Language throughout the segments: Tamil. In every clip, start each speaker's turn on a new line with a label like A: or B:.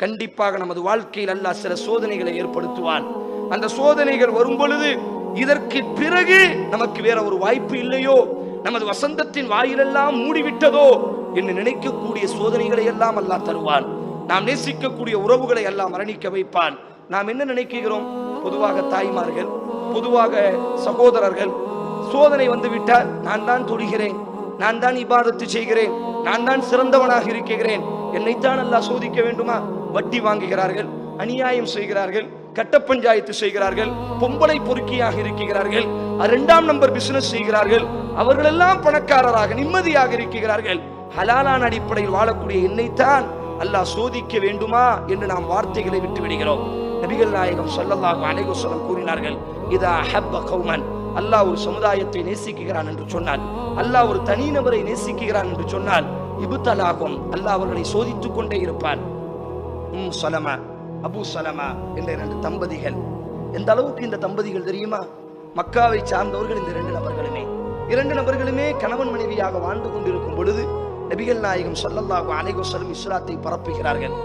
A: கண்டிப்பாக நமது வாழ்க்கையில் அல்லாஹ் சில சோதனைகளை ஏற்படுத்துவான். அந்த சோதனைகள் வரும் பொழுது இதற்கு பிறகு நமக்கு வேற ஒரு வாய்ப்பு இல்லையோ, நமது வசந்தத்தின் வாயிலெல்லாம் மூடிவிட்டதோ என்று நினைக்கக்கூடிய சோதனைகளை எல்லாம் அல்லாஹ் தருவான். நாம் நேசிக்கக்கூடிய உறவுகளை எல்லாம் மரணிக்க வைப்பான். நாம் என்ன நினைக்கிறோம்? பொதுவாக தாய்மார்கள், பொதுவாக சகோதரர்கள், சோதனை வந்து விட்டால் நான் தான் தொழுகிறேன், நான் தான் இபாதத்து செய்கிறேன், நான் தான் சிறந்தவனாக இருக்கிறேன், என்னைத்தான் அல்லாஹ் சோதிக்க வேண்டுமா? வட்டி வாங்குகிறார்கள், அநியாயம் செய்கிறார்கள், கட்ட பஞ்சாயத்து செய்கிறார்கள், பொம்பளை பொறுக்கியாக இருக்கிறார்கள், 2ஆம் நம்பர் பிசினஸ் செய்கிறார்கள், அவர்களெல்லாம் பணக்காரராக நிம்மதியாக இருக்கிறார்கள். ஹலாலான அடிப்படையில் வாழக்கூடிய என்னைத்தான் அல்லாஹ் சோதிக்க வேண்டுமா என்று நாம் வார்த்தைகளை விட்டு விடுகிறோம். நபிகள் நாயகம் ஸல்லல்லாஹு அலைஹி வஸல்லம் கூறினார்கள், இதா ஹப்ப கௌமன், அல்லாஹ் ஒரு சமுதாயத்தை நேசிக்கிறான் என்று சொன்னால், அல்லாஹ் ஒரு தனிநபரை நேசிக்கிறான் என்று சொன்னால், இப்தலாகும், அல்லாஹ் அவர்களை சோதித்துக் கொண்டே இருப்பான். சலமா, அபு சலமா என்ற 2 தம்பதிகள். எந்த அளவுக்கு இந்த தம்பதிகள் தெரியுமா? மக்காவை சார்ந்தவர்கள். இந்த 2 நபர்களுமே கணவன் மனைவியாக வாழ்ந்து கொண்டிருக்கும் பொழுது நபிகள் நாயகம் ஸல்லல்லாஹு அலைஹி வஸல்லம் இஸ்லாத்தை பரப்புகிறார்கள்.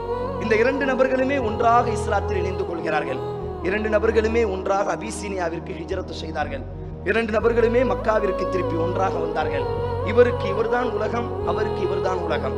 A: இந்த 2 நபர்களுமே ஒன்றாக இஸ்லாத்தில் இணைந்து கொள்கிறார்கள். 2 நபர்களுமே ஒன்றாக அபிசீனியாவிற்கு ஹிஜ்ரத் செய்தார்கள். 2 நபர்களுமே மக்காவிற்கு திருப்பி ஒன்றாக வந்தார்கள். இவருக்கு இவர்தான் உலகம், அவருக்கு இவர்தான் உலகம்.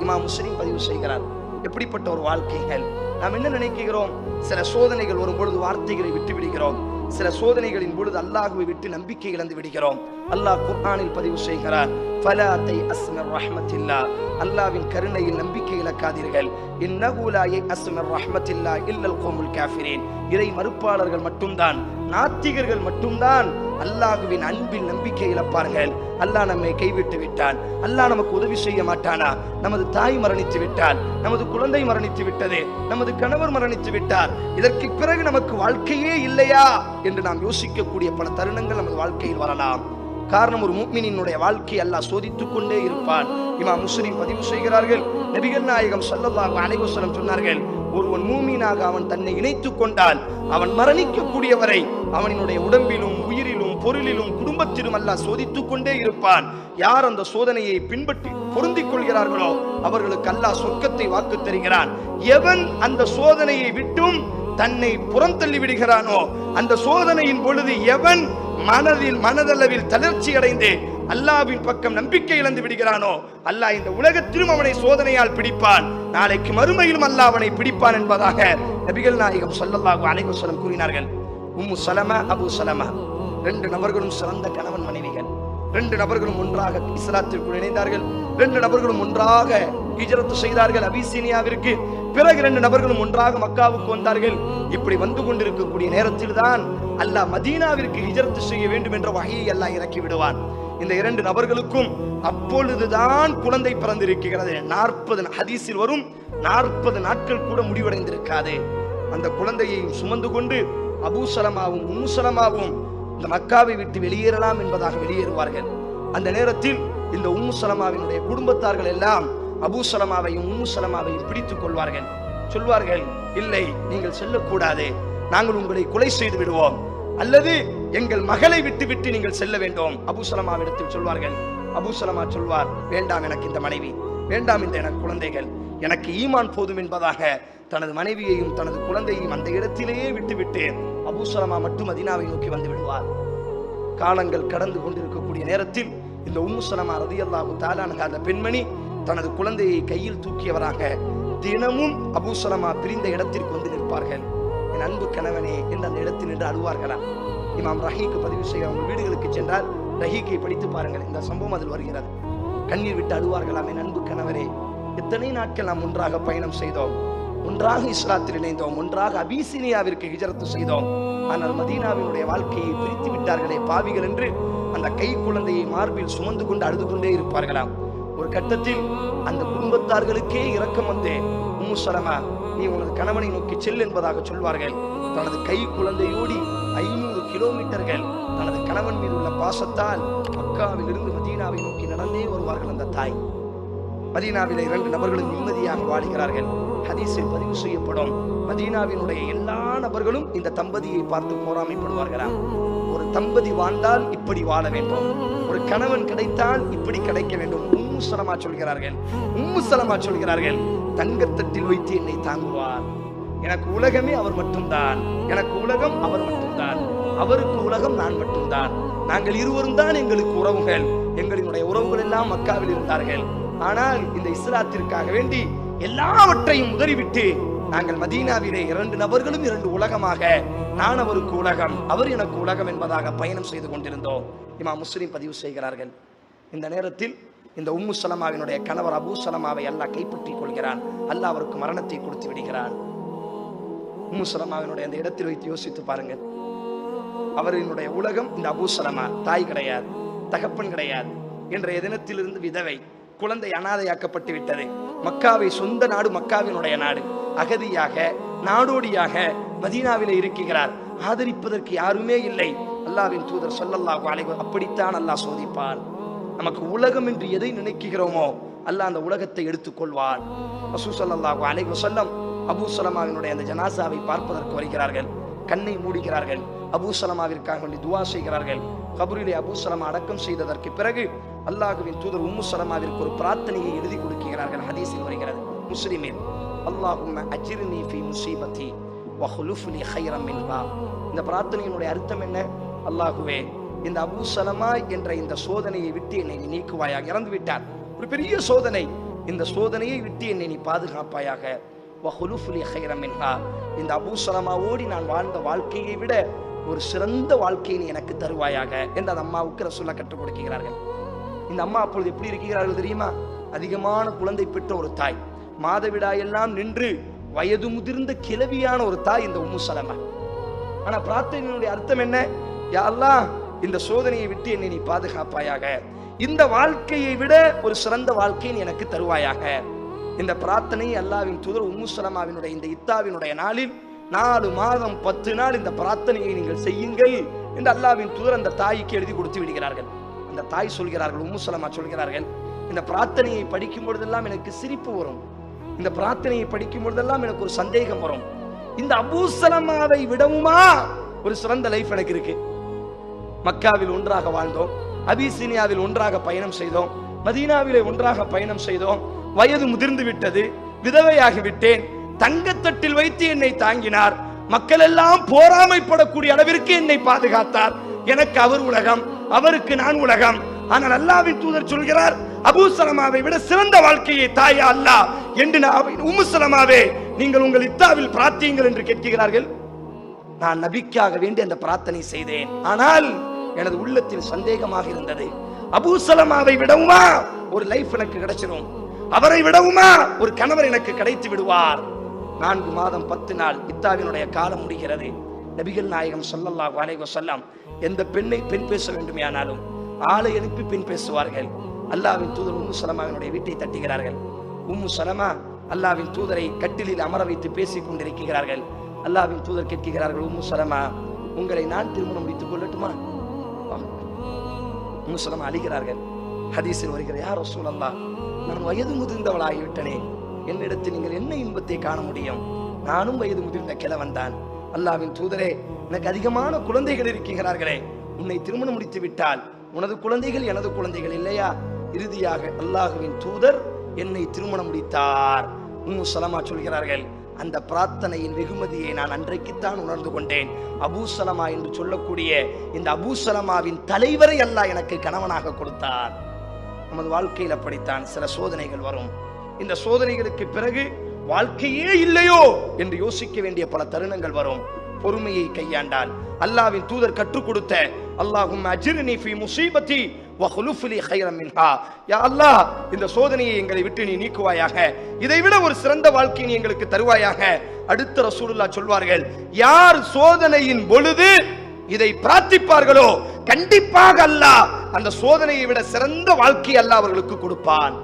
A: இமாம் முஸ்லிம் பதிவு செய்கிறார். எப்படிப்பட்ட ஒரு வாழ்க்கைகள்! நாம் என்ன நினைக்கிறோம்? சில சோதனைகள் வரும் பொழுது வார்த்தைகளை விட்டு விடுகிறோம். சில சோதனைகளின் பொழுது அல்லாஹ்வை விட்டு நம்பிக்கை இழந்து விடுகிறோம். அல்லாஹ் குர்ஆனில் பதிவு செய்கிறார், ஃபலா தயஅஸ் மிர் ரஹ்மத்தில்லாஹ், அல்லாஹ்வின் கருணையில் நம்பிக்கை இழக்காதீர்கள். இன்னஹு லா யயஅஸ் மிர் ரஹ்மத்தில்லாஹ் இல்லல் கௌமுல் காஃபிரீன், இறை மறுப்பாளர்கள் மட்டும்தான், நாத்திகர்கள் மட்டும்தான் அல்லாஹ்வின் அன்பில் நம்பிக்கை இழப்பார்கள். அல்லாஹ் நம்மை கைவிட்டு விட்டான், அல்லாஹ் நமக்கு உதவி செய்ய மாட்டானா? நமது தாய் மரணித்து விட்டால், நமது குழந்தை மரணித்து விட்டது, நமது கணவர் மரணித்து விட்டார், இதற்கு பிறகு நமக்கு வாழ்க்கையே இல்லையா என்று நாம் யோசிக்கக்கூடிய பல தருணங்கள் நமது வாழ்க்கையில் வரலாம். காரணம், ஒரு முஃமினினுடைய வாழ்க்கை அல்லாஹ் சோதித்துக் கொண்டே இருப்பான். இமாம் முஸ்லிம் பதிவு செய்கிறார்கள், நபிகள் நாயகம் ஸல்லல்லாஹு அலைஹி வஸல்லம் சொன்னார்கள், ஒருவன் மூமினாக அவன் தன்னை இணைத்துக் கொண்டால் அவன் மரணிக்கக்கூடிய வரை அவனினுடைய உடம்பிலும் உயிரிலும் பொருளிலும் குடும்பத்திலும் அல்லாஹ் சோதித்துக் கொண்டே இருப்பான். யார் அந்த சோதனையை பின்பற்றி பொருந்திக் கொள்கிறார்களோ அவர்களுக்கு அல்லாஹ் சொர்க்கத்தை வாக்கு தருகிறான். எவன் அந்த சோதனையை விட்டும் தன்னை புறந்தள்ளி விடுகிறானோ, அந்த சோதனையின் பொழுது எவன் மனதளவில் தளர்ச்சி அடைந்து அல்லாஹ்வின் பக்கம் நம்பிக்கை இழந்து விடுகிறானோ, அல்லாஹ் இந்த உலகத்திலும் அவனை சோதனையால் பிடிப்பான், நாளைக்கு மறுமையிலும் அல்லாஹ் அவனை பிடிப்பான் என்பதாக நபிகள் நாயகம் ஸல்லல்லாஹு அலைஹி வஸல்லம் கூறினார்கள். உம்மு சலமா, அபு சலமா 2 நபர்களும் சிறந்த கணவன் மனைவிகள். 2 நபர்களும் ஒன்றாக இஸ்லாத்திற்குள் இணைந்தார்கள். 2 நபர்களும் ஒன்றாக ஹிஜ்ரத் செய்தார்கள் அபிசீனியாவிற்கு. பிறகு 2 நபர்களும் ஒன்றாக மக்காவுக்கு வந்தார்கள். இப்படி வந்து கொண்டிருக்கக்கூடிய நேரத்தில் தான் அல்லாஹ் மதீனாவிற்கு ஹிஜ்ரத் செய்ய வேண்டும் என்ற வஹீயை அல்லாஹ் இறக்கி விடுவான். இந்த 2 நபர்களுக்கும் அப்பொழுதுதான் குழந்தை பிறந்திருக்கிறது. 40 ஹதீஸில் வரும் 40 நாட்கள் கூட முடிவடைந்திருக்காது. அந்த குழந்தையையும் சுமந்து கொண்டு அபூ சலமாவும் உம்மு சலமாவும் இந்த மக்காவை விட்டு வெளியேறலாம் என்பதாக வெளியேறுவார்கள். அந்த நேரத்தில் இந்த உம்மு சலமாவினுடைய குடும்பத்தார்கள் எல்லாம் அபூ சலமாவையும் உம்மு சலமாவையும் பிடித்துக் கொள்வார்கள். சொல்வார்கள், இல்லை, நீங்கள் செல்லக்கூடாது, நாங்கள் உங்களை கொலை செய்து விடுவோம், அல்லது எங்கள் மகளை விட்டு நீங்கள் செல்ல வேண்டும். அபூ சலமாவிடத்தில் சொல்வார்கள். அபூ சலமா சொல்வார், வேண்டாம், எனக்கு இந்த மனைவி வேண்டாம், இந்த எனக்கு குழந்தைகள், எனக்கு ஈமான் போதும் என்பதாக தனது மனைவியையும் தனது குழந்தையையும் அந்த இடத்திலேயே விட்டுவிட்டு அபூ சலமா மட்டும் மதீனாவை நோக்கி வந்து விடுவார். காலங்கள் கடந்து கொண்டிருக்கக்கூடிய நேரத்தில் இந்த உம்மு சலமா ரலியல்லாஹு தஆலா அன்ஹா அந்த பெண்மணி தனது குழந்தையை கையில் தூக்கியவராக தினமும் அபூ சலமா பிரிந்த இடத்திற்கு வந்து நிற்பார்கள். என் அன்பு கணவனே என்று அந்த இடத்தில் நின்று அழுவார்களாம். இமாம் ரஹீக்கு பதிவு செய்ய அவங்க வீடுகளுக்கு சென்றால் ரஹீக்கை படித்து பாருங்கள், இந்த சம்பவம் அதில் வருகிறது. கண்ணீர் விட்டு அழுவார்களாம், என் அன்பு கணவரே, எத்தனை நாட்கள் நாம் ஒன்றாக பயணம் செய்தோம், ஒன்றாக இஸ்லாத்தில் இணைந்தோம், ஒன்றாக அபிசீனியாவிற்கு ஹிஜ்ரத் செய்தோம், ஆனால் மதீனாவினுடைய வாழ்க்கையை பிரித்து விட்டார்களே பாவிகள் என்று அந்த கை குழந்தையை மார்பில் சுமந்து கொண்டு அழுது கொண்டே இருப்பார்களாம். ஒரு கட்டத்தில் அந்த குடும்பத்தார்களுக்கே இரக்கம் வந்து, உம்மு சலமா, நீ உனது கணவனை நோக்கி செல் என்பதாக சொல்வார்கள். தனது கை குழந்தையோடி 500 கிலோமீட்டர்கள் தனது கணவன் மீது உள்ள பாசத்தால் மக்காவில் இருந்து மதீனாவை நோக்கி நடந்தே வருவார்கள். அந்த தாய் மதீனாவிலே 2 நபர்களும் நிம்மதியாக வாழுகிறார்கள். ஹதீஸில் பதிவு செய்யப்படும், மதீனாவினுடைய எல்லா நபர்களும் இந்த தம்பதியை பார்த்து போராமைப்படுவார்களாம். ஒரு தம்பதி வாழ்ந்தால் இப்படி வாழ வேண்டும், ஒரு கணவன் கிடைத்தால் இப்படி கிடைக்க வேண்டும். உம்மு சலமா சொல்கிறார்கள் தங்கத்தட்டில் வைத்து என்னை தாங்குவார். எனக்கு உலகமே அவர் மட்டும்தான், எனக்கு உலகம் அவர் மட்டும்தான், அவருக்கு உலகம் நான் மட்டும்தான். நாங்கள் இருவரும் தான் எங்களுக்கு உறவுகள். எங்களுடைய உறவுகள் எல்லாம் மக்காவில் இருந்தார்கள். ஆனால் இந்த இஸ்லாத்திற்காக வேண்டி எல்லாவற்றையும் உதறிவிட்டு நாங்கள் மதீனாவிலே 2 நபர்களும் 2 உலகமாக, நான் அவருக்கு உலகம், அவர் எனக்கு உலகம் என்பதாக பயணம் செய்து கொண்டிருந்தோம். இமாம் முஸ்லிம் பதிவு செய்கிறார்கள். இந்த நேரத்தில் இந்த உம்மு சலமாவினுடைய கணவர் அபூ சலமாவை அல்லாஹ் கைப்பற்றிக் கொள்கிறான். அல்லாஹ் அவருக்கு மரணத்தை கொடுத்து விடுகிறான். உம்மு சலமாவினுடைய அந்த இடத்தில் வைத்து யோசித்து பாருங்கள். அவரினுடைய உலகம் இந்த அபூ சலமா, தாய் கிடையாது, தகப்பன் கிடையாது. இன்றைய தினத்திலிருந்து விதவை, குழந்தை அனாதையாக்கப்பட்டு விட்டது. மக்காவை சொந்த நாடு, மக்காவினுடைய நாடு, அகதியாக நாடோடியாக மதீனாவிலே இருக்கிறார். ஆதரிப்பதற்கு யாருமே இல்லை. அல்லாஹ்வின் தூதர் ஸல்லல்லாஹு அலைஹி வஸல்லம் அப்படித்தான் அல்லாஹ் சோதிப்பான். நமக்கு உலகம் என்று எதை நினைக்கிறோமோ அல்லாஹ் அந்த உலகத்தை எடுத்துக்கொள்வான். ரசூல் ஸல்லல்லாஹு அலைஹி வஸல்லம் அபூ சலமாவினுடைய அந்த ஜனாசாவை பார்ப்பதற்கு வருகிறார்கள். கண்ணை மூடுகிறார்கள். அபூ சலமாவிற்காக வேண்டி துஆ செய்கிறார்கள். கபரிலே அபூ சலமா அடக்கம் செய்ததற்கு பிறகு அல்லாஹ்வின் தூதர் உம்மு சலமாவிற்கு ஒரு பிரார்த்தனையை எழுதி கொடுக்கிறார்கள். ஹதீஸில் வருகிறது, முஸ்லிமில், அல்லாஹும்ம அஜிர்னி ஃபீ முஸீபதி வஹுலுஃப்லி கைரம் மின்ஹா. இந்த பிரார்த்தனையினுடைய அர்த்தம் என்ன? அல்லாஹுவே, இந்த அபூ சலமா என்ற இந்த சோதனையை விட்டு என்னை நீ நீக்குவாயாக. இறந்து விட்டார், ஒரு பெரிய சோதனை. இந்த சோதனையை விட்டு என்னை நீ பாதுகாப்பாயாக. வஹுலுஃப்லி கைரம் மின்ஹா, இந்த அபூ சலமாவோடு நான் வாழ்ந்த வாழ்க்கையை விட ஒரு சிறந்த வாழ்க்கையை நீ எனக்கு தருவாயாக என்று அந்த அம்மாவுக்கு ரசூலுல்லாஹ் கற்றுக் கொடுக்கிறார்கள். இந்த அம்மா அப்பொழுது எப்படி இருக்கிறார்கள் தெரியுமா? அதிகமான குழந்தை பெற்ற ஒரு தாய், மாதவிடாயெல்லாம் நின்று வயது முதிர்ந்த கிழவியான ஒரு தாய் இந்த உம்மு சலமா. ஆனா பிரார்த்தனையினுடைய அர்த்தம் என்ன? யா அல்லாஹ், இந்த சோதனையை விட்டு என்னை நீ பாதுகாப்பாயாக, இந்த வாழ்க்கையை விட ஒரு சிறந்த வாழ்க்கையை நீ எனக்கு தருவாயாக. இந்த பிரார்த்தனை அல்லாஹ்வின் தூதர் உம்மு சலமாவினுடைய இந்த இத்தாவினுடைய நாளில் 4 மாதம் 10 நாள் இந்த பிரார்த்தனையை நீங்கள் செய்யுங்கள் என்று அல்லாஹ்வின் தூதர் அந்த தாய்க்கு எழுதி கொடுத்து விடுகிறார்கள். அந்த தாய் சொல்கிறார்கள், உம்மு சலமா சொல்கிறார்கள், இந்த பிரார்த்தனையை படிக்கும் பொழுதெல்லாம் எனக்கு சிரிப்பு வரும். இந்த பிரார்த்தனையை படிக்கும் பொழுதெல்லாம் எனக்கு ஒரு சந்தேகம் வரும். இந்த அபூ சலமாவை விடவுமா ஒரு சிறந்த லைஃப் எனக்கு இருக்கு? மக்காவில் ஒன்றாக வாழ்ந்தோம், அபிசீனியாவில் ஒன்றாக பயணம் செய்தோம், மதீனாவிலே ஒன்றாக பயணம் செய்தோம். வயது முதிர்ந்து விட்டது, விதவையாகி விட்டேன். தங்கத்தட்டில் வைத்து என்னை தாங்கினார். மக்கள் எல்லாம் போராமைப்படக்கூடிய அளவிற்கு என்னை பாதுகாத்தார். எனக்கு அவர் உலகம், அவருக்கு நான் உலகம். ஆனால் அல்லாஹ்வின் தூதர் சொல்கிறார், அபூ சலமாவை விட சிறந்த வாழ்க்கையை தாயா அல்லாஹ் என்று உம்மு சலமாவே, நீங்கள் உங்கள் இத்தாவில் பிரார்த்தியுங்கள் என்று கேட்கிறார்கள். நான் நபிக்காக வேண்டி அந்த பிரார்த்தனை செய்தேன். ஆனால் எனது உள்ளத்தில் சந்தேகமாக இருந்தது, அபூ சலமாவை விடவுமா ஒரு லைஃப் எனக்கு கிடைச்சிடும், அவரை விடவுமா ஒரு கணவர் எனக்கு கிடைத்து விடுவார். 4 மாதம் 10 நாள் இத்தாவினுடைய காலம் முடிகிறது. நபிகள் நாயகம் ஸல்லல்லாஹு அலைஹி வஸல்லம் எந்த பெண் பேச வேண்டுமானாலும் ஆளை அனுப்பி பெண் பேசுவார்கள். அல்லாஹ்வின் தூதர் உம்மு சலமாவினுடைய வீட்டை தட்டுகிறார்கள். உம்மு சலமா அல்லாஹ்வின் தூதரை கட்டிலில் அமர வைத்து பேசிக் கொண்டிருக்கிறார்கள். அல்லாஹ்வின் தூதர் கேட்கிறார்கள், உம்மு சலமா, உங்களை நான் திருமணம் முடித்துக் கொள்ளட்டுமா? உம்மு சலமா அழுகிறார்கள். ஹதீஸில் வருகிற, யா ரசூலல்லாஹ், நான் வயது முதிர்ந்தவளாகிவிட்டனே, என்னிடத்தில் நீங்கள் என்ன இன்பத்தை காண முடியும்? நானும் வயது முதிர்ந்த கிழவன் தான். அல்லாஹ்வின் தூதரே, எனக்கு அதிகமான குழந்தைகள் இருக்கிறார்களே, உன்னை திருமணம் முடித்து விட்டால் உனது குழந்தைகள் எனது குழந்தைகள் இல்லையா? இறுதியாக அல்லாஹ்வின் தூதர் என்னை திருமணம் முடித்தார். உம்மு சலமா சொல்கிறார்கள், அந்த பிரார்த்தனையின் வெகுமதியை நான் அன்றைக்குத்தான் உணர்ந்து கொண்டேன். அபூ சலமா என்று சொல்லக்கூடிய இந்த அபூ சலமாவின் தலைவரை அல்லாஹ் எனக்கு கணவனாக கொடுத்தார். நமது வாழ்க்கையில் அப்படித்தான் சில சோதனைகள் வரும். இந்த சோதனைகளுக்கு பிறகு வாழ்க்கையே இல்லையோ என்று யோசிக்க வேண்டிய பல தருணங்கள் வரும். பொறுமையை கையாண்டால் அல்லாஹ்வின் தூதர் கற்றுக் கொடுத்த அல்லாஹும்ம அஜிர்னி ஃபீ முஸீபதி வஹுலுஃப்லி கைரம் மின்ஹா, யா அல்லாஹ், இந்த சோதனையை எங்களை விட்டு நீ நீக்குவாயாக, இதைவிட ஒரு சிறந்த வாழ்க்கையை நீ எங்களுக்கு தருவாயாக. அடுத்த ரசூலுல்லாஹ் சொல்வார்கள், யார் சோதனையின் பொழுது இதை பிரார்த்திப்பார்களோ கண்டிப்பாக அல்லாஹ் அந்த சோதனையை விட சிறந்த வாழ்க்கை அல்லாஹ் அவர்களுக்கு கொடுப்பான்.